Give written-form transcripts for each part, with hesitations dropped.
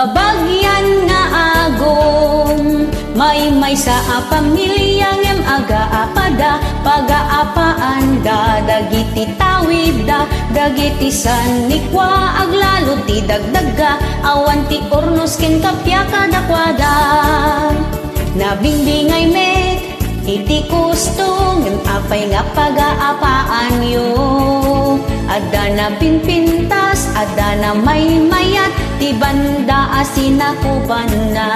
Kabagyan nga agom, may sa pamilyang em aga-apada, pag-aapaanda, dagiti tawida, dagiti sanikwa, aglalo ti dagdaga, awan ti ornos ken kapya kadakwada. Nabingbingay met, iti kusto, ngem apay nga pag-aapaan yo. Ada na pinpintas, ada na may mayat, ti banda asinakupan na.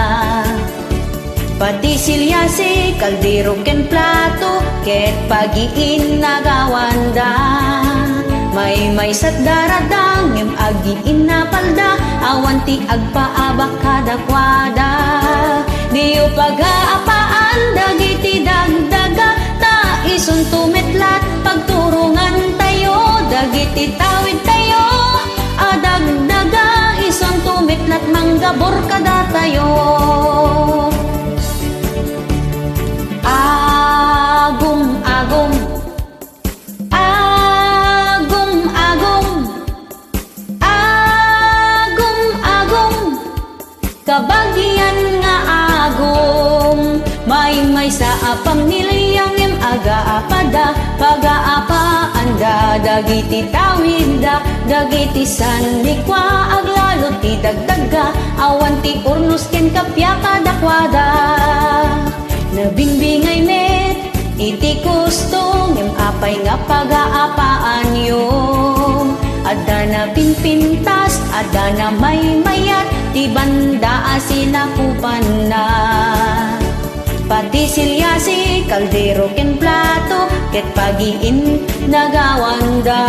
Pati silyasi, kaldero ken plato, ket pagiin nagawanda. May sat daradang, ngem agiin na palda, awan ti agpaabak kadakwada. Diyo pag-aapaan, dagiti dagdaga, ta ison tumetlat, pagturungan tayo, dagiti tawid tayo, adagdaga, ison tumetlat, manggabor kada tayo. Agum, agum, agum, agum, agum, agum, kabagyan nga agum, may sa pamilyang em aga-apada, pag-aapaanda, dagiti tawida, dagiti sanikwa, aglalo ti dagdaga, awan ti urnos ken kapya kadakwada. Nabingbingay met, iti kusto, ngem apay nga pag-aapaan yo. Ada na pinpintas, ada na may mayat, ti banda asinakupan na. Pati silyasi, kaldero ken plato, ket pagiin nagawanda.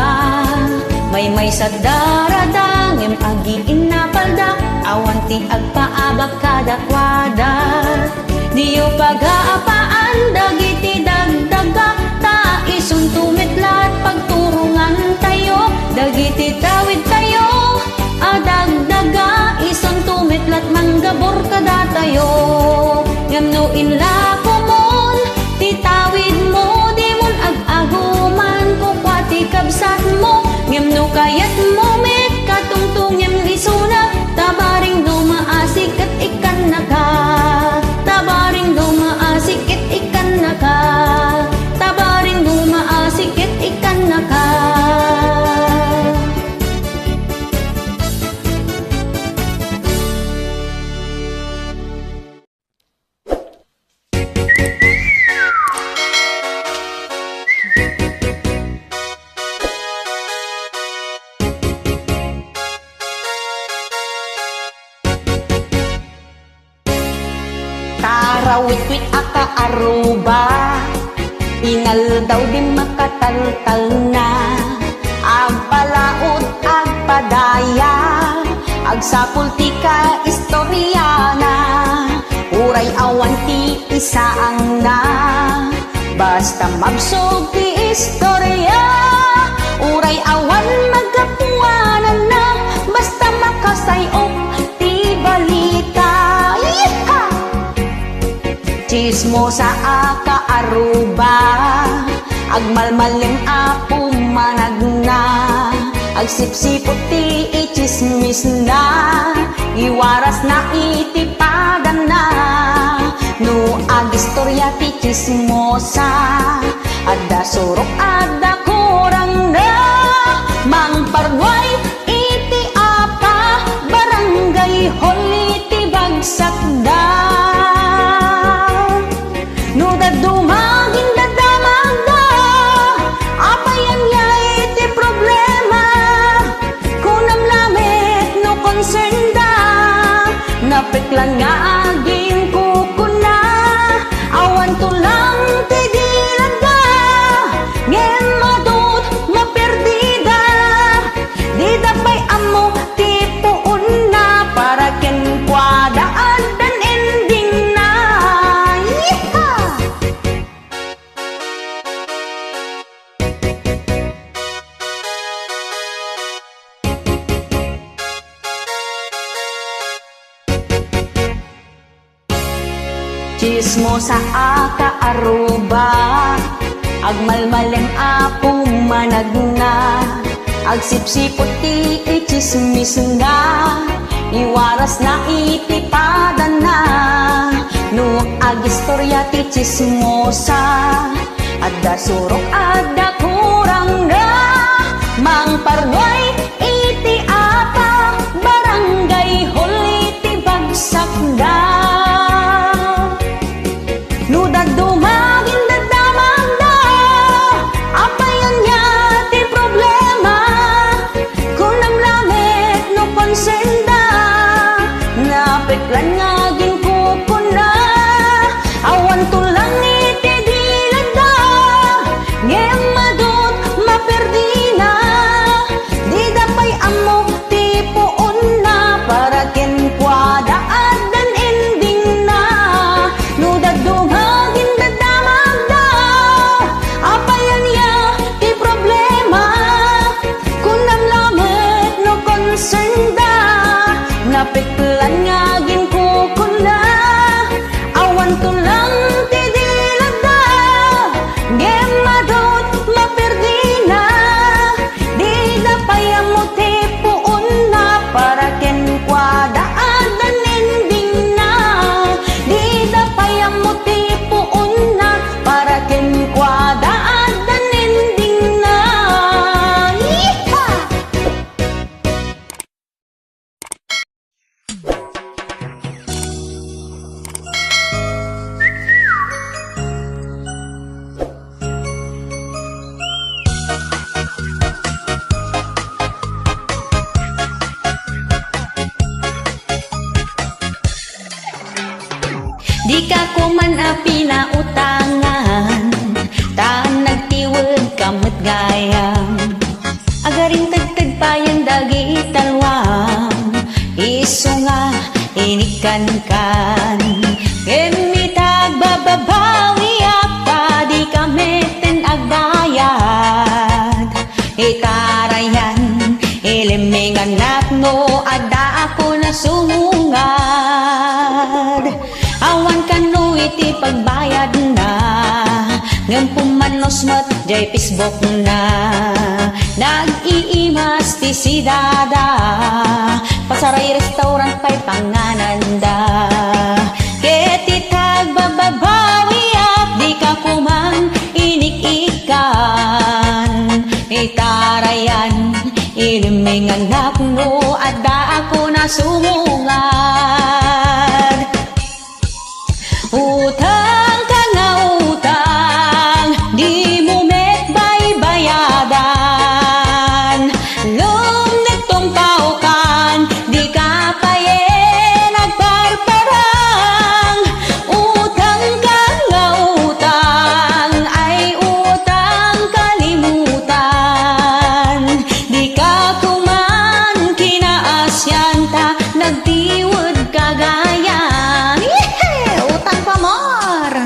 May sa daradang, ngem agiin na palda, awan ti agpaabak kadakwada. Diyo pag-aapaan, dagiti dagdaga, ta isun tumetlat, pagturungan tayo, dagiti tawid tayo, adagdaga, isun tumetlat, manggabor kada tayo. Ngem no inlako mon, ti tawid mo, di mon ag-aguman, kukwa ti kabsat mo, ngem no kayat mo met, katungtong ngem isuna, tabaring dumaasik at ikan naka. Tabaring dumaasikit ikan naka, tabaring dumaasikit ikan naka. Tarawit-wit aka aruba, ingal daw di makataltal na. Agpalaod, agpadaya, agsapul ti ka istoryana. Uray awan ti isaang na, basta mabsog ti istorya. Uray awan magapuanan na, basta makasayop ti balita. Chismo sa aka aruba, agmalmaling apo managna, agsipsipot ti ichismis na, iwaras na itipadan na. No agistorya ti chismosa, ada surok ada kurang na, mangparway iti apa, barangay hall iti bagsak da. No dadumagin dadamag da, apayan yay iti problema, kunam lamet no concern da, napiklan nga aging kukuna, awan tulang ti dilaga, ngem madut maperdida, di dapay amo ti puun na, para ken kwadaan dan ending na. Chismo sa aka aruba, agmalmaleng apo managna, agsipsipot ti ichismis na, iwaras na itipadan na. No ag istorya ti chismosa, adda surok adda kurang na. Mang parnoy iti apa, barangay hall iti bagsak da. No dadumagin dadamag da, apayan niya ti problema. Kunam lamit no konsenda, napiklan nga ginkukuna. Awan tulang iti dilanda, ngem madot maperdina. Di dapay amo ti puon na, para ken kwada adan ending na. No dadumagin dadamag da, apayan niya ti problema. Kunam lamit no konsenda, napiklan nga ginkukuna. Awan tulang ti dilanda, ngem madot maperdina. Di dapay amo ti puon na, para ken kwada adan ending na. Di dapay amo ti puon na, para ken kwada adan ending na. Yeehaw! Di ka kuman a pinautangan, taan nagtiwid kamot gayam. Agaring tagtagpayan dagi italwam, iso nga inikan-kan. Kemitag bababawi apa, di kameten agbayad. Itarayan, ilimingan no, ada ako na sumungad. Awan kanu iti pagbayad na, ngem pumanos mat jay Facebook na. Nag-iimas ti si dada, pasaray restaurant pa'y pangananda. Ket itag bababawi at di ka kumang inikikan. Itarayan, ilimingan no, ada ako na sumungad. Utang ka nga utang, di mo met baybayadan. Lum nagtumpaw kan, di ka paye nagparparang. Utang ka nga utang, ay utang kalimutan. Di ka kuman kinaasyan ta, nagtiwid kagayan. Utang pamor.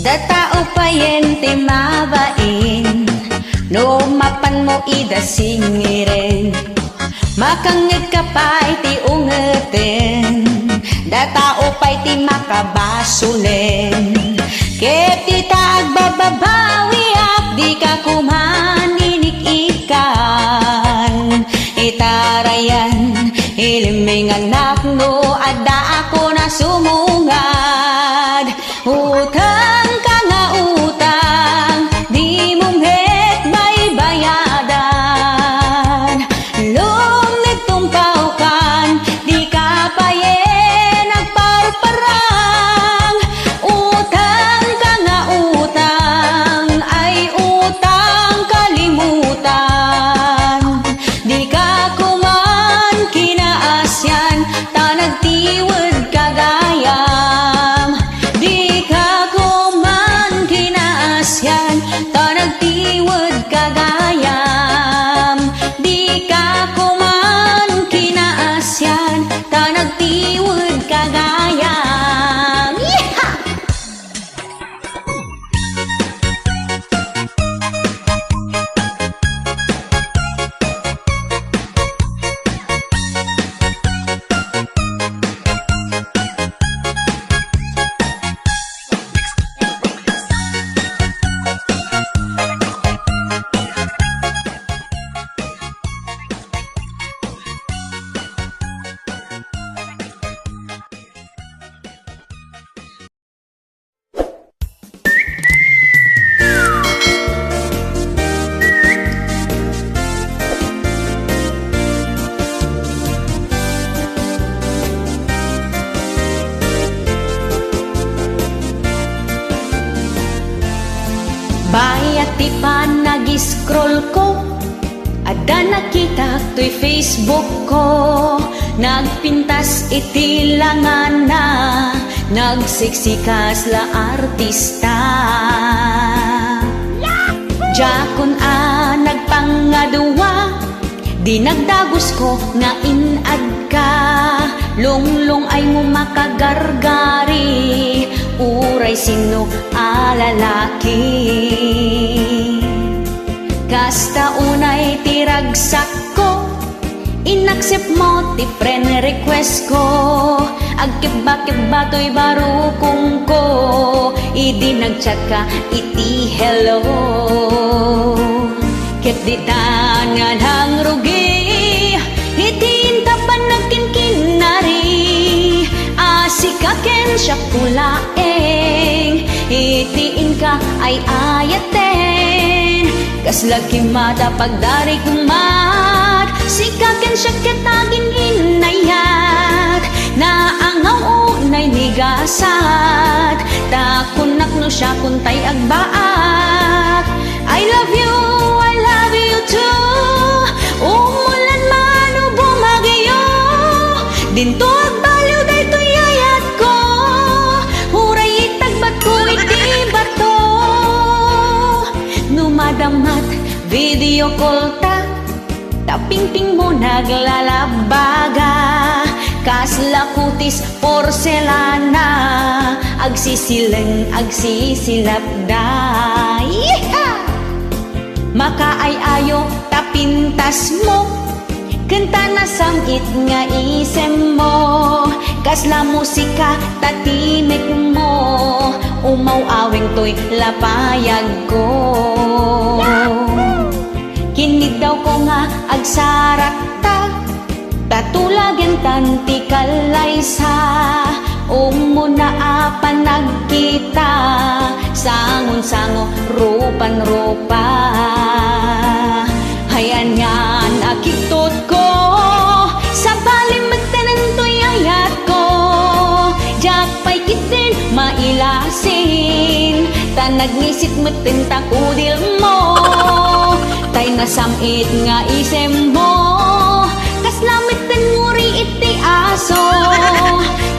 Datao pa yen ti mabain, no mapan mo idasingiren. Makangit ka pa iti ungetin, datao pa iti makabasulen. Ket ti tagbababawi ak di ka kumaninik-ikan. Itarayan, ilimingan no, ada ako na sumungad. Utang ka nga utang, di mong het baybayadan. Lum nagtumpaw kan, di ka paye nagparparang. Utang ka nga utang, ay utang kalimutan. Di ka kuman kinaasyan, ta nagtiwid kagayam. Di ka kuman kinaasyan, ta nagtiwid kagayam. Di ka kuman di pa nag-scroll ko, ada nakita to'y Facebook ko. Nagpintas iti langan na, nagsiksikas la artista. Jakon nagpangaduwa, di nagdagos ko nga inad ka. Lunglong ay mo makagargari, uray sino alalaki. Kasta unay tiragsak ko, inaccept mo ti friend request ko. Agkiba-kiba to'y barukong ko, idi nagchat ka iti hello. Ket di tangan hang rugi, itiin tapan nagkinkinari. Asikaken siya pulaeng, itiin ka ay ayaten. Kaslagi mata pagdari kumat, sikaken siya ketagin hinayat. Naangaw unay nigasat, takunak no siya kuntay agbaat. I love you too, umulan man o bumagyo, dinto agbaliw dayto yayat ko, huray itagbat ko iti bato. Numadamat video call ta, tapingping mo naglalabaga. Kasla kutis porselana, agsisileng agsisilapda. Makaay-ayo tapintas mo, kanta na samit nga isem mo. Kasla musika tatimek mo, umaw-awing to'y lapayag ko. Kinid daw ko nga agsarat ta, tatulagen tanti kalaysa. Umuna apan nagkita, sangon-sango rupan-rupa. Hayan nga nakitot ko, sa balimagtanan to'y ayat ko. Jakpay kitin mailasin, tanagnisit matin takudil mo. Tay nasamit nga isem mo, kaslamitan nguri iti aso.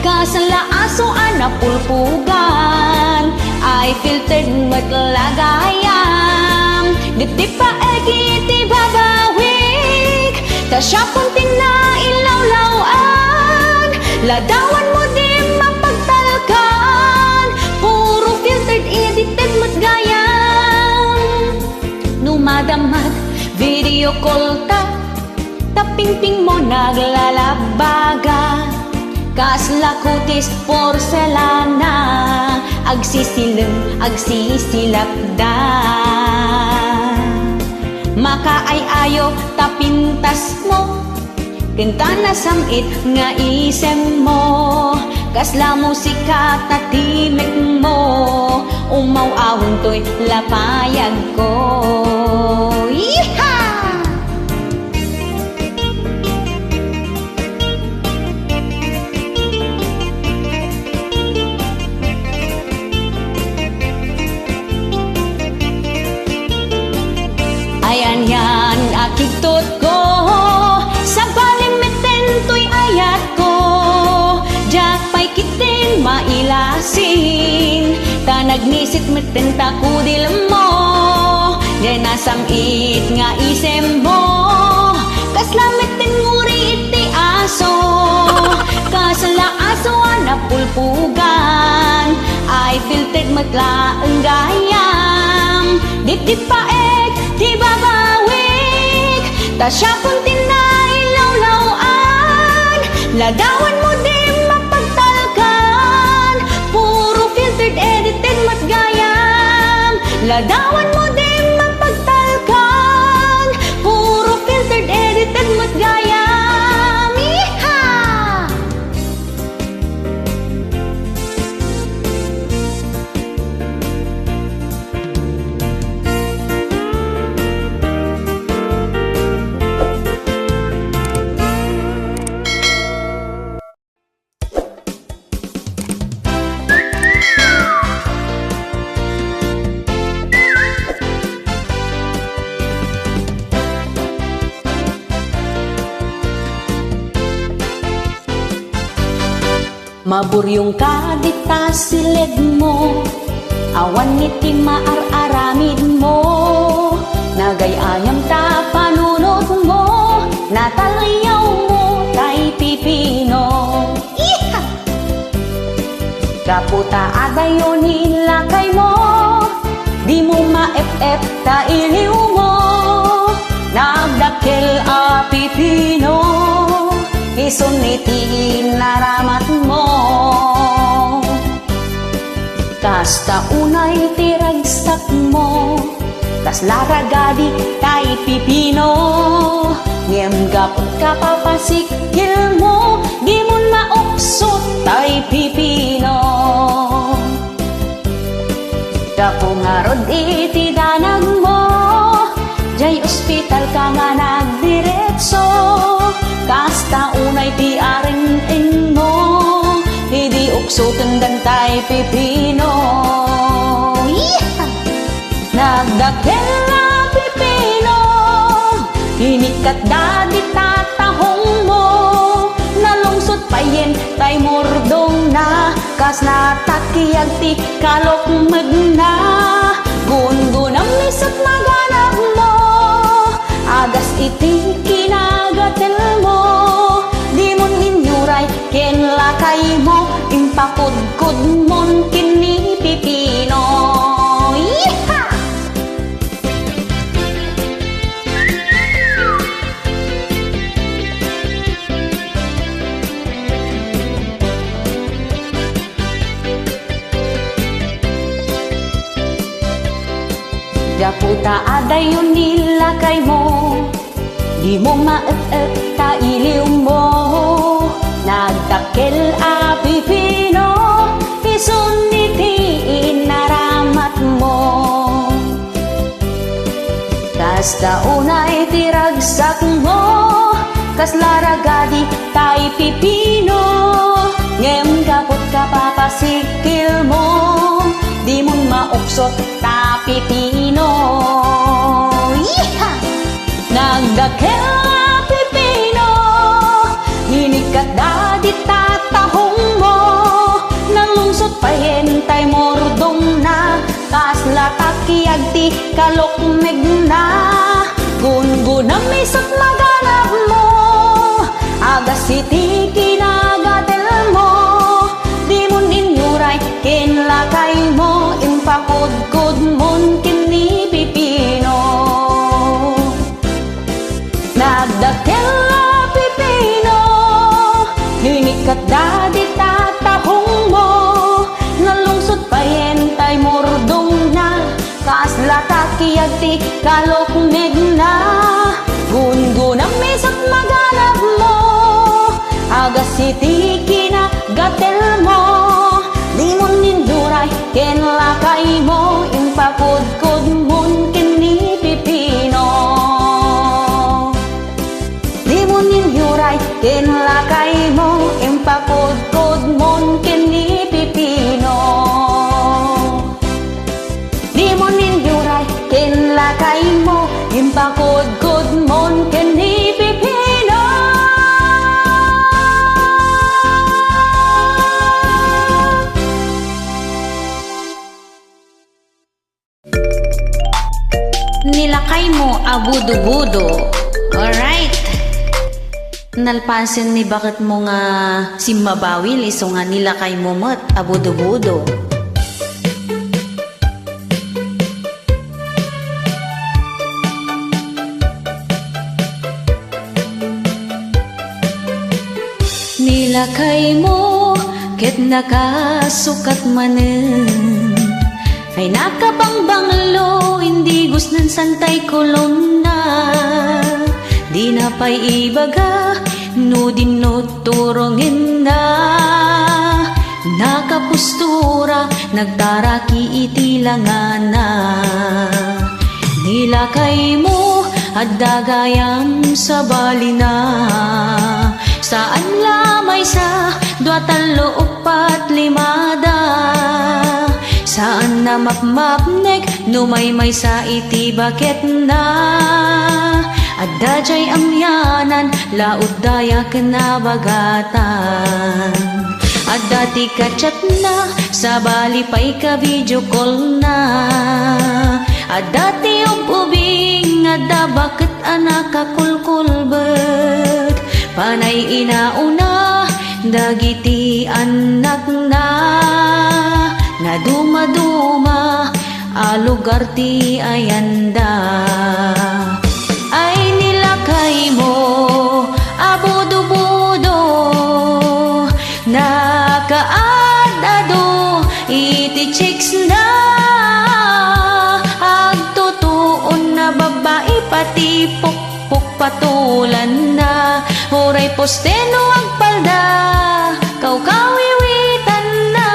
Kasala aso anapulpugan, ay filtered matlagayam. Diti pa egi iti babawik, ta siya punting na ilawlawan. Ladawan mo di mapagtalkan, puro filtered edited matgayam. Numadamat video call ta, tapingping mo naglalabaga. Kasla kutis porselana, agsisileng agsisilapda. Makaay-ayo tapintas mo, kenta na samit nga isem mo. Kasla musika tatimek mo, umaw-awon to'y lapayag ko. Yeehaw! Ayan yan akiktot ko, sa balimiten to'y ayat ko. Jakpay kitin mailasin, tanagnisit meten takudil mo. Yan nasamit nga isem mo, kaslamiten nguri iti aso. Kasala aso anapulpugan, ay filtered matlaang gayam. Dip-dip paek di babawik, ta siya puntin na ilawlawan. Ladawan mo di mapagtalkan, puro filtered edited matgayam. Ladawan mo di mapagtalkan, puro filtered edited matgayam. Yeehaw! Maburyong ka dita silid mo, awan iti maar-aramid mo. Nagayayam ta panunot mo, natalayaw mo tay pipino. Iha! Kaputa adayon hilakay mo, di mo ma-ef-ef ta iliw mo. Nagdakkel a pipino, isuniti naramat mo. Kasta unay tiragsak mo, kas laragadi tay pipino. Ngem gapot ka papasikil mo, di mo mauksot tay pipino. Kapungarod iti danag mo, jay ospital ka nga nagdiretso. Kasta unay ti arin mo, hindi uksutan dantay pipino. Yeah! Nagdakkel na pipino, hinikat dadi tatahong mo. Nalungsot payen tay mordong na, kas natakiyag ti kalokmag na. Gun-gunam isot maganap mo, agas iti kinagatel mo. Di mon inyuray ken lakay mo, impakudkud mon kini pipino. Yeeha! Gaputa adayon nilakay mo, di mo ma-ef-ef ta iliw mo. Nagtakkel a pipino, isunitiin naramat mo. Kasta unay tiragsak mo, kas laragadi tay pipino. Ngem gapot ka papasikil mo, di mo mauksot ta pipino. Yeeha! Nagdakkel a pipino, hinikat dadi tatahong mo. Nalungsot payen tay mordong na, kas latakiyag ti kalokmeg na. Gun-gunam isot maganap mo, agas iti kinagatel mo. Di mon inyuray ken lakay mo, impakudkud mon kini pipino. Nagdakkel a pipino, hinikat dadi tatahong mo. Nalungsot payen tay mordong na, kas latakiyag ti kalokmeg na. Gun-gunam isot maganap mo, agas iti kinagatel mo. Di mon ninduray ken lakay mo, impakudkud mon kini pipino. Di mon ninyuray ken lakay mo, impakudkud mon kini pipino. Di mon ninyuray ken lakay mo, impakudkud mon kini pipino. Nilakay mo abudo-budo. Alright. Nalpasin ni bakit mo nga si mabawil iso nga nilakay mo mat abudo-budo. Nilakay mo ket nakasukat manen, ay nakapangbanglo, hindi gusnan santay kolon na. Di na pa'y ibaga, no din no turongin na. Nakapustura, nagtaraki itilangan na. Nilakay mo, at dagayam sa balina. Saan lamay sa duatalo upat limada. Saan na mapmapnek, numaymay sa iti baket na. At dajay amyanan, laod daya kinabagatan. At Dati ka chat na, sa bali pa'y ka video call na. At dati ubing, ada bakit anak ka kulkulbet. Panay inauna, dagiti anak na. Na duma-duma, alugar ti ayanda. Ay nilakay mo, abudo-budo, nakaadado, iti chicks na. Agtutuon na babae, pati pukpuk patulan na. Huray posteno agpalda, kawiwitan na.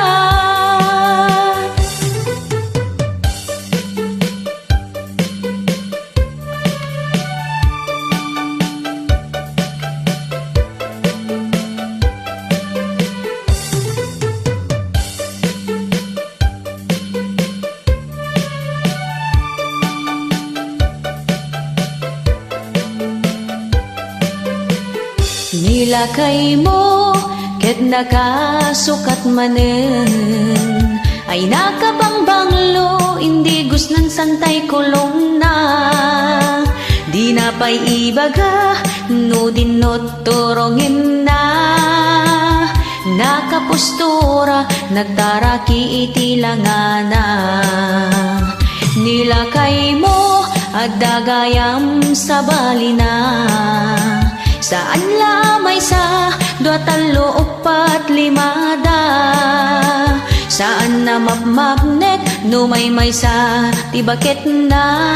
Nilakay mo, ket nakasukat manen. Ay nakapangbanglo, hindi gusnan santay kulong na. Di na pa'y ibaga, no dinot turongin na. Nakapustura, nagtaraki iti langana. Nilakay mo, at dagayam sa balina. Saan lamay sa dua talo upat limada. Saan na mapmapnet no may sa tibaket na.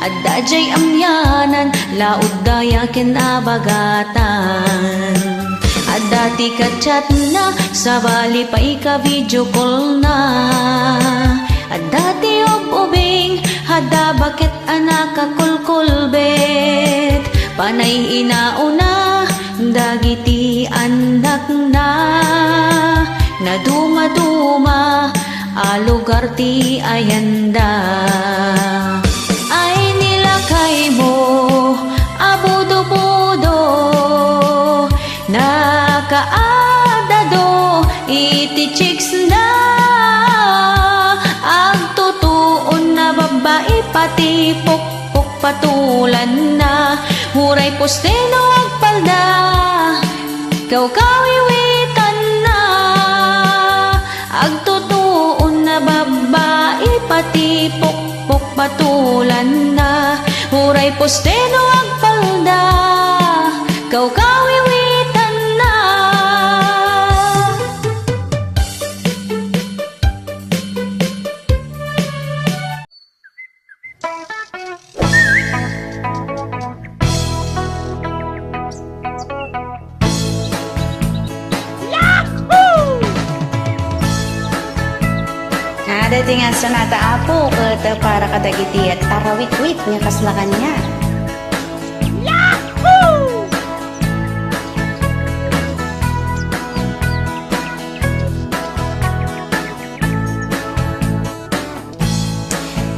At dajay amyanan laud daya ken abagatan. At dati ka chat na sa bali pa ika video call na. At dati ubing hada bakit anak ka kulkulbet. Panay inauna, dagiti anak na. Na duma-duma, alugar ti ayanda. Ay nilakay mo, abudo-budo, nakaadado, iti chicks na. Agtutuon na babae, pati pukpuk patulan na. Huray posteno agpalda, kawiwitan na. Agtutuon na babae, pati pukpuk patulan na. Huray posteno agpalda, kawiwitan na. Dati nga sa nata apo, kata para kadagiti at tarawit-wit nga kaslakan niya. Yahoo!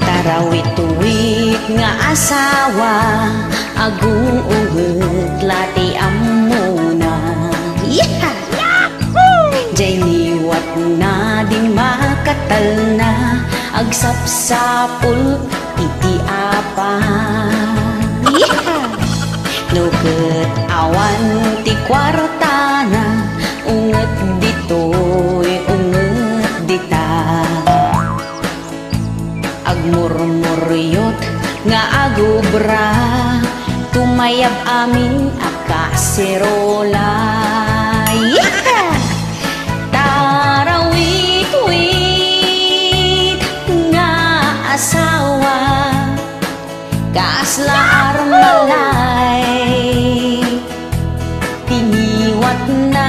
Tarawit-wit nga asawa, aguungot lati amuna. Yeah! Jay niwat na di makatal na, agsapsapul iti apa. Yeah! Nuket awan ti kwarta na, unget ditoy unget dita. Agmurmuryot nga agubra, tumayab amin akaserola. Yeah! Tarawit-wit nga asawa, kaasla armalay, tiniwat na.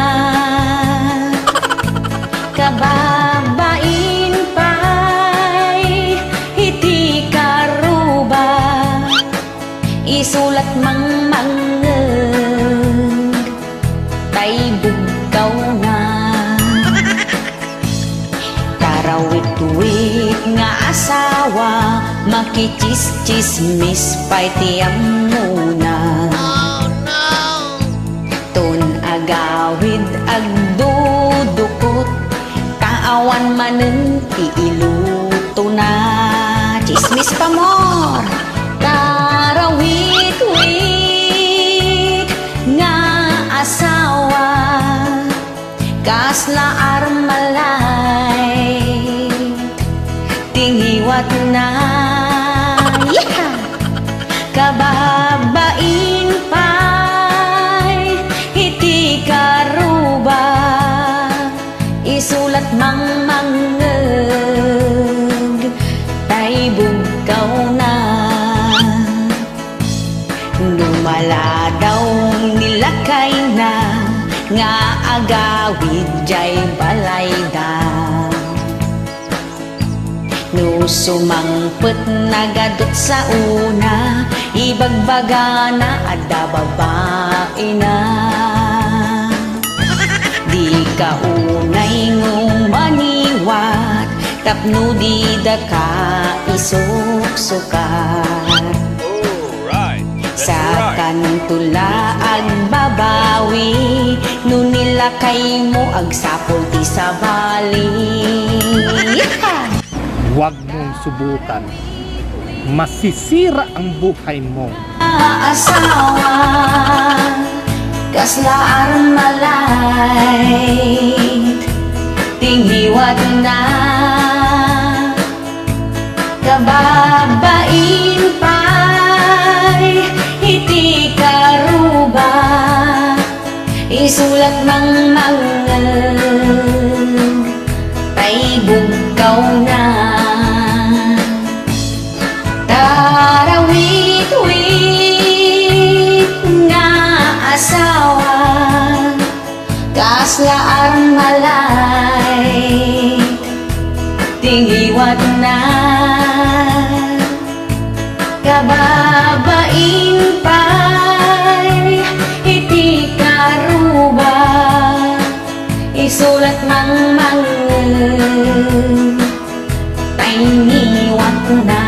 Kababain pa'y iti karuba, isulat mangmangeng, tay bugkaw na. Tarawit-wit nga asawa, makichismis pa'y tiyam muna. Oh no! Tun agawid agduduk awan manen ti iluto na chismis pa more tarawit-wit nga asawa kasla armalay tingiwat na kababain pa'y iti karuba isulat mang mangeg tay bugkaw na lumala daw nilakay na nga agawid jay balay da no sumangpet nagadot sa una ibagbaga na adda babae na di ka unay ngong maniwat tapno di da ka isuksukat sa kantula ag babawi no nilakay mo ag sapol ti sabali. Huwag mong subukan. Masisira ang buhay mo. Asawa, kasla armalay, tinghiwat na, kababain pa'y iti karuba, isulat mang tay bugkaw na. Tarawit-wit nga asawa kasla armalay tingiwat na kababain pa'y iti karuba isulat mang tingiwat na.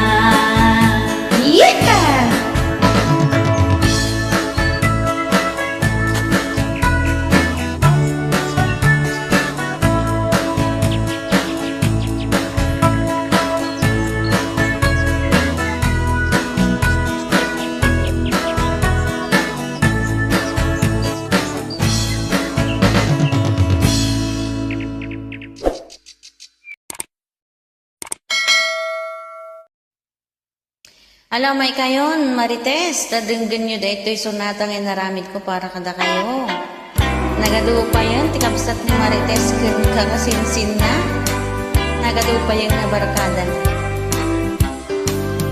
Alam may kayon, Marites, tadenggan nyo da ito'y sunatang inaramid ko para kada kayo. Nagado pa yan, tikapsat ni Marites, kakasinsin na. Nagado pa yan na barkadan.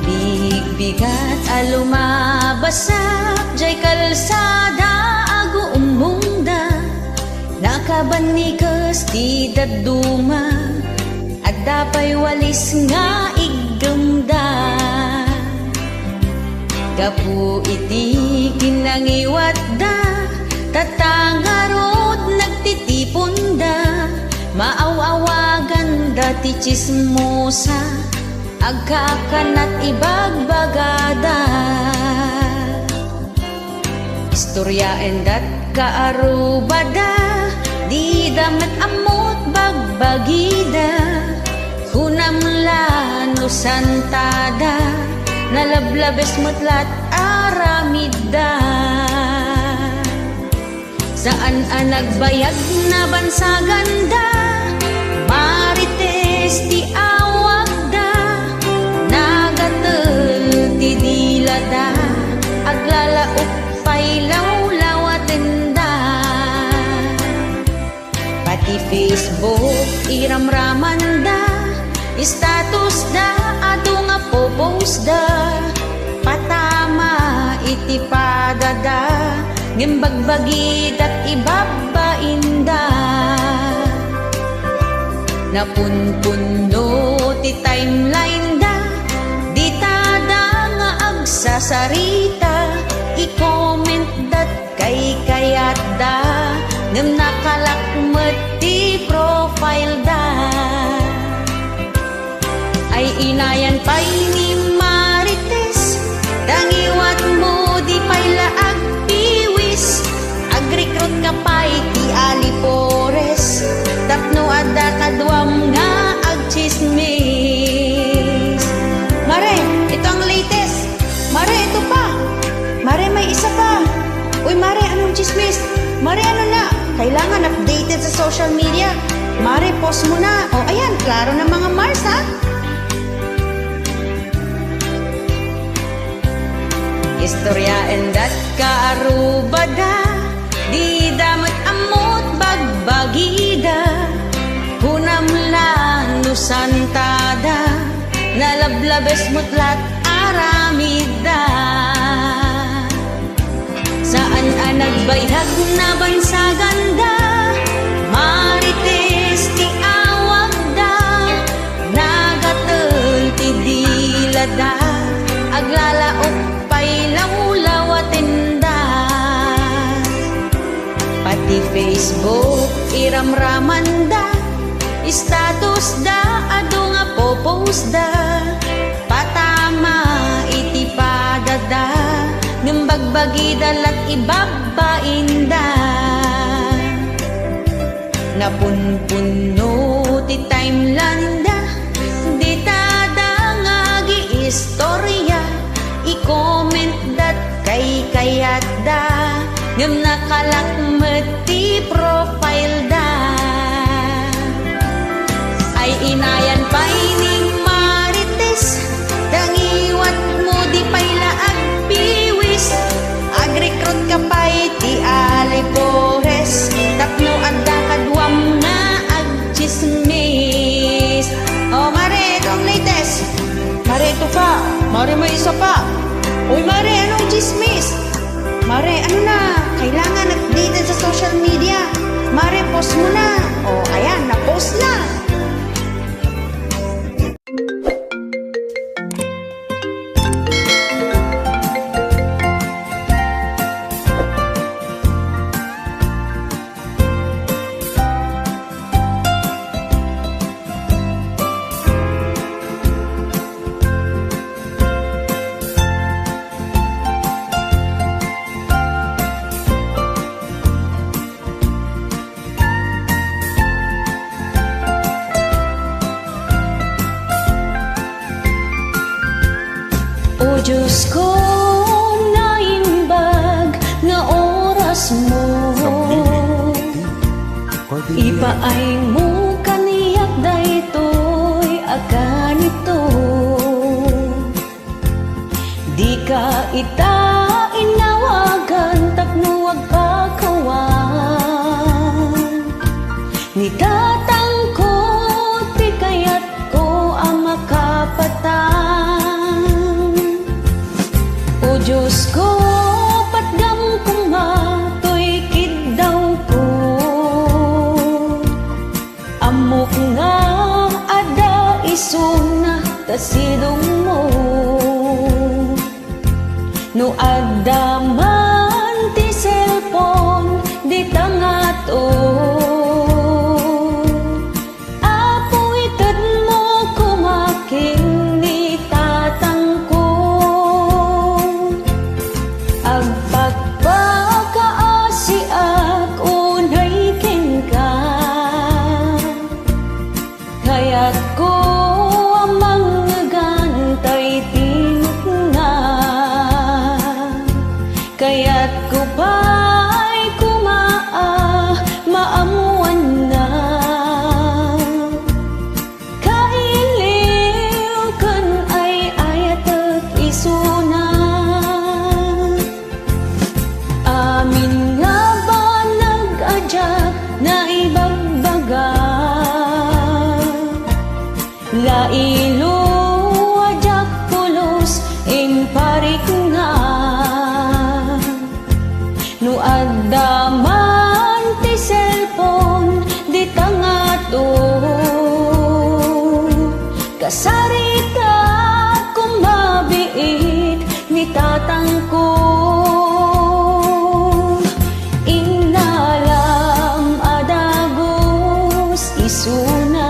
Big-bigat alumabasak, jay kalsada, ago umungda. Nakabanikas di daduma, at dapay walis nga igamda. Kapu iti kinangiwat da tatangarot nagtitipon da maawawagan da ti chismosa agkakanat ibagbagada istorya endat kaarubada di damat amot bagbagida kunamla no santada nalablabes mutlat aramida saan ang nagbayag na bansaganda Marites ti awag da nagatel ti dilada aglalaok pay lawlawaten da pati Facebook iramraman da status da ado nga popost da patama iti padada ngimbagbagi kat ibabainda napunpuno ti timeline da di tada nga agsasarita i-comment dat kay kayat da ngem nakalakmet ti profile da ay inayan pa'y ni Marites dangiwat mo di pa'y laag piwis agrikrot ka pa'y ti alipores tapno adda kadwam nga chismis. Mare, ano na, kailangan updated sa social media. Mare, post mo na. O, ayan, klaro na mga Mars, ha? Istoryaan dat kaarubada, di damat amot bagbagida, hunam lang nusantada, nalablabes mutlat aramida. Saan ang nagbayhag na bansaganda, marites ti awag da, nagatel ti dilada, aglalaok pailaw-lawatinda. Pati Facebook iramramanda, status da ado nga popost da, patama iti padada, ngumbagbagi dalat ibabainda. Napunpuno ti timeline da, di tada nga gi-istorya, i-comment dat kay kayat da, ngam nakalakmet ti profile da. Ay inayan pa'y ni Marites, dangiwat mo di pa'y laag piwis, agrekrut ka pa'y ti alipores, tapno adda kadwam nga agchismis. O Mare, ito ang latest. Mare, ito pa. Mare, may isa pa. Uy, Mare, anong chismis? Mare, ano na? Kailangan updated sa social media. Mare, post mo na. O, ayan, na-post na. O Diyos ko, naimbag nga oras mo, ipaay mo kaniyak daytoy aganito. Di ka ita inawagan tapno agpakawan, ni tatang ko ti kayat ko ang makapatan. O Diyos ko, patgam kong matoy kiddaw ko, amok nga ada isuna tasidong mo, no adda man ti cellphone di tangato. Apoy-ted mo kumaking ni tatang ko, agpagpakaasiak unay kengka, kaya't ko amang gantay tinga, kaya't ko pa'y kumaa maamuan na, kailiw kan ay ayat at isuna. Amin nga ba nag-adya na ibagbaga, lailo adyak pulos in parik nga, no adda man ti cellphone di tangato, kasarita kung mabiit ni tatang ko, inalam adagos isuna.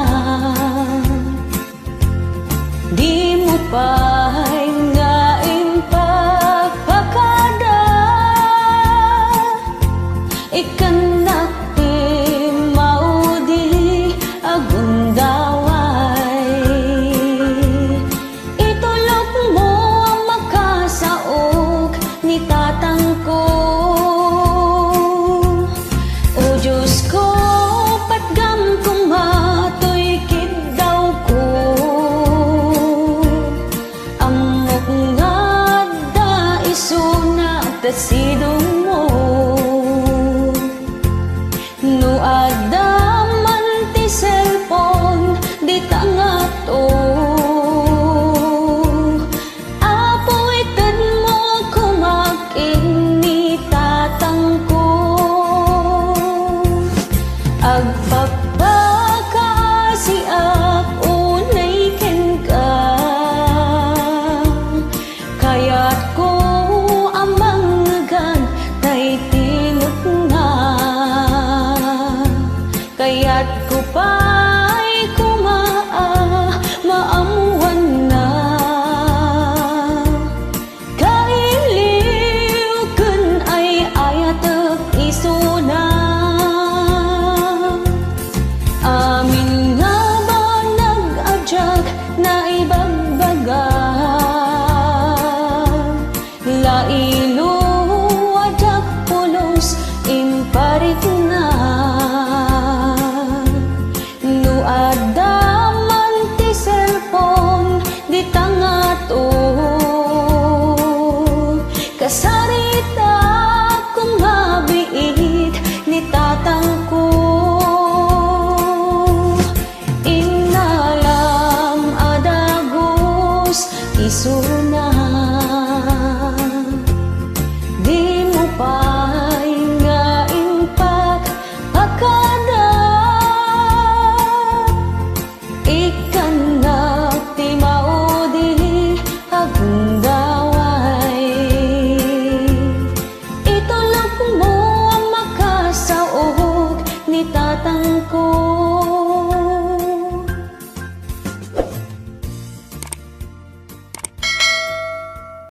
tasidong mo. No adaman ti cellphone di tangat o. Apoy tad mo kumaking ni tatang ko. Agpapakasi unay ken ka. Kaya't ko amanggan tay tinut nga. Kaya't ko pa'y maamuan na. Kailiw kun ay ayatek isuna. Amin nga ba nag-adyak na ibagbaga? Lailo adyak pulos imparit na. No adaman ti cellphone di tangat o. Kasarita kung mabiit ni tatang ko. Inalam adagos isuna. Di mo pa'y nga impak akada. Ikan na ti maudi agundaway. Itulog mo ang makasaog ni tatang ko.